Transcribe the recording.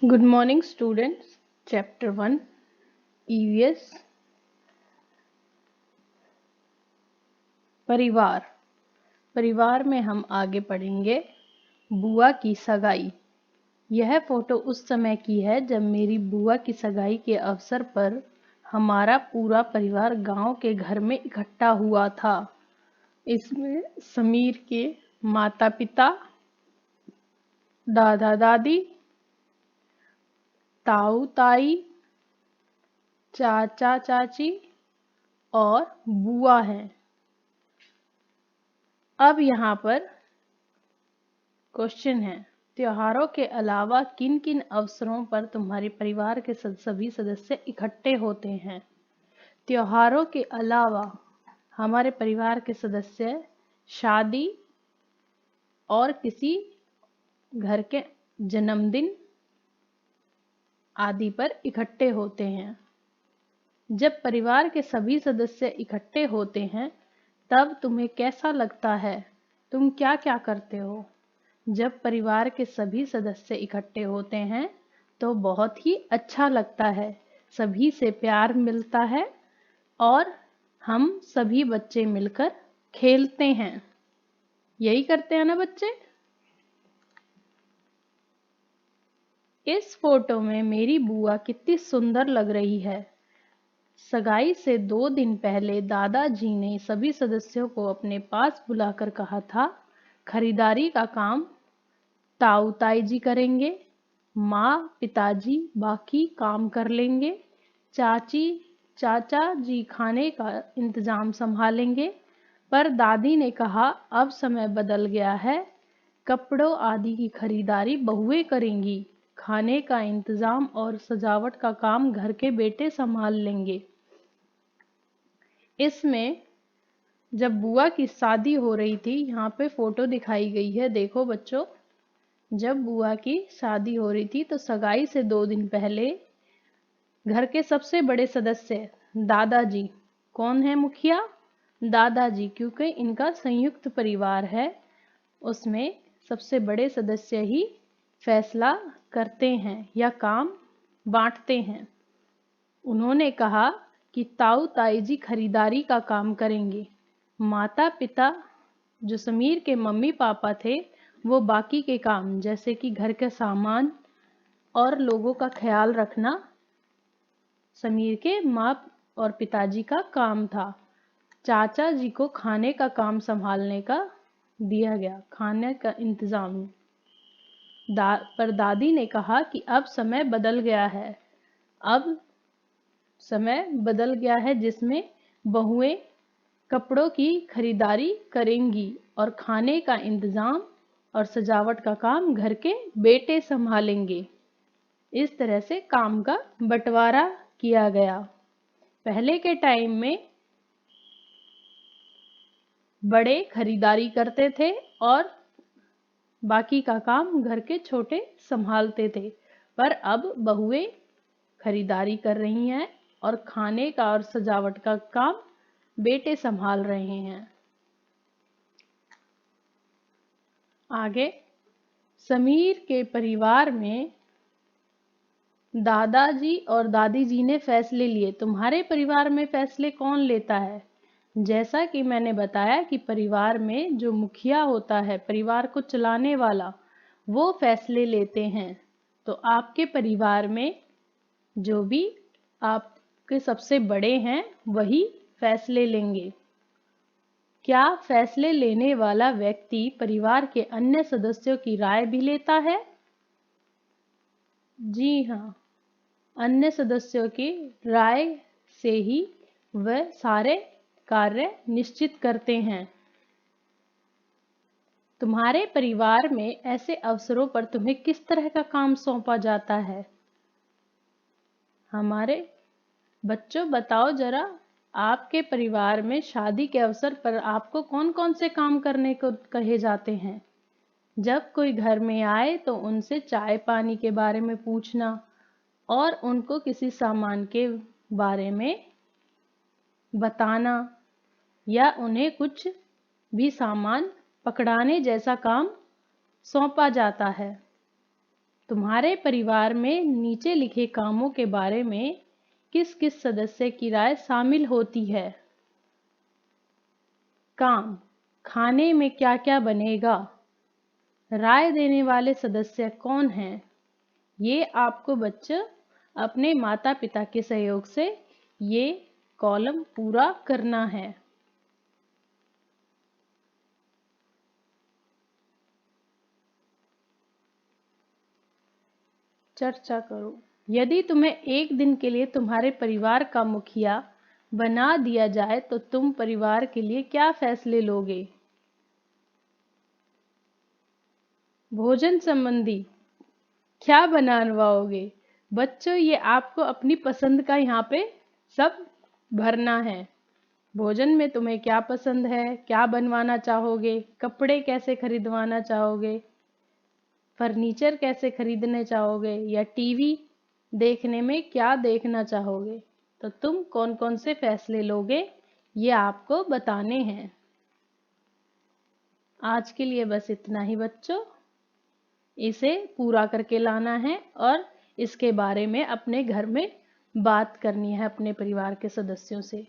Good morning, students. Chapter 1 EVS परिवार। परिवार में हम आगे पढ़ेंगे बुआ की सगाई। यह फोटो उस समय की है जब मेरी बुआ की सगाई के अवसर पर हमारा पूरा परिवार गांव के घर में इकट्ठा हुआ था। इसमें समीर के माता पिता, दादा दादी, ताऊ ताई, चाचा चाची और बुआ हैं। अब यहाँ पर क्वेश्चन है, त्योहारों के अलावा किन किन अवसरों पर तुम्हारे परिवार के सभी सदस्य इकट्ठे होते हैं? त्योहारों के अलावा हमारे परिवार के सदस्य शादी और किसी घर के जन्मदिन आदि पर इकट्ठे होते हैं। जब परिवार के सभी सदस्य इकट्ठे होते हैं तब तुम्हें कैसा लगता है? तुम क्या क्या करते हो? जब परिवार के सभी सदस्य इकट्ठे होते हैं तो बहुत ही अच्छा लगता है, सभी से प्यार मिलता है और हम सभी बच्चे मिलकर खेलते हैं। यही करते हैं ना बच्चे? इस फोटो में मेरी बुआ कितनी सुंदर लग रही है। सगाई से 2 दिन पहले दादाजी ने सभी सदस्यों को अपने पास बुलाकर कहा था, खरीदारी का काम ताऊ ताई जी करेंगे, माँ पिताजी बाकी काम कर लेंगे, चाची चाचा जी खाने का इंतजाम संभालेंगे। पर दादी ने कहा, अब समय बदल गया है, कपड़ों आदि की खरीदारी बहुएं करेंगी, खाने का इंतजाम और सजावट का काम घर के बेटे संभाल लेंगे। इसमें जब बुआ की शादी हो रही थी, यहाँ पे फोटो दिखाई गई है, देखो बच्चों। जब बुआ की शादी हो रही थी तो सगाई से 2 दिन पहले घर के सबसे बड़े सदस्य दादाजी, कौन है मुखिया? दादाजी, क्योंकि इनका संयुक्त परिवार है, उसमें सबसे बड़े सदस्य ही फैसला करते हैं या काम बांटते हैं। उन्होंने कहा कि ताऊ ताई जी खरीदारी का काम करेंगे, माता पिता जो समीर के मम्मी पापा थे वो बाकी के काम जैसे कि घर के सामान और लोगों का ख्याल रखना समीर के माँ और पिताजी का काम था। चाचा जी को खाने का काम संभालने का दिया गया, खाने का इंतजाम। पर दादी ने कहा कि अब समय बदल गया है, अब समय बदल गया है जिसमें बहुएं कपड़ों की खरीदारी करेंगी और खाने का इंतजाम और सजावट का काम घर के बेटे संभालेंगे। इस तरह से काम का बंटवारा किया गया। पहले के टाइम में बड़े खरीदारी करते थे और बाकी का काम घर के छोटे संभालते थे, पर अब बहुएं खरीदारी कर रही हैं और खाने का और सजावट का काम बेटे संभाल रहे हैं। आगे, समीर के परिवार में दादाजी और दादी जी ने फैसले लिए। तुम्हारे परिवार में फैसले कौन लेता है? जैसा कि मैंने बताया कि परिवार में जो मुखिया होता है, परिवार को चलाने वाला, वो फैसले लेते हैं। तो आपके परिवार में जो भी आपके सबसे बड़े हैं वही फैसले लेंगे। क्या फैसले लेने वाला व्यक्ति परिवार के अन्य सदस्यों की राय भी लेता है? जी हाँ, अन्य सदस्यों की राय से ही वह सारे कार्य निश्चित करते हैं। तुम्हारे परिवार में ऐसे अवसरों पर तुम्हें किस तरह का काम सौंपा जाता है? हमारे बच्चों बताओ जरा, आपके परिवार में शादी के अवसर पर आपको कौन कौन से काम करने को कहे जाते हैं? जब कोई घर में आए तो उनसे चाय पानी के बारे में पूछना और उनको किसी सामान के बारे में बताना या उन्हें कुछ भी सामान पकड़ाने जैसा काम सौंपा जाता है। तुम्हारे परिवार में नीचे लिखे कामों के बारे में किस किस सदस्य की राय शामिल होती है? काम, खाने में क्या क्या बनेगा? राय देने वाले सदस्य कौन हैं? ये आपको बच्चों अपने माता पिता के सहयोग से ये कॉलम पूरा करना है। चर्चा करो। यदि तुम्हें एक दिन के लिए तुम्हारे परिवार का मुखिया बना दिया जाए तो तुम परिवार के लिए क्या फैसले लोगे? भोजन संबंधी क्या बनवाओगे? बच्चों ये आपको अपनी पसंद का यहाँ पे सब भरना है। भोजन में तुम्हें क्या पसंद है, क्या बनवाना चाहोगे, कपड़े कैसे खरीदवाना चाहोगे, फर्नीचर कैसे खरीदने चाहोगे, या टीवी देखने में क्या देखना चाहोगे? तो तुम कौन कौन से फैसले लोगे ये आपको बताने हैं। आज के लिए बस इतना ही बच्चों। इसे पूरा करके लाना है और इसके बारे में अपने घर में बात करनी है अपने परिवार के सदस्यों से।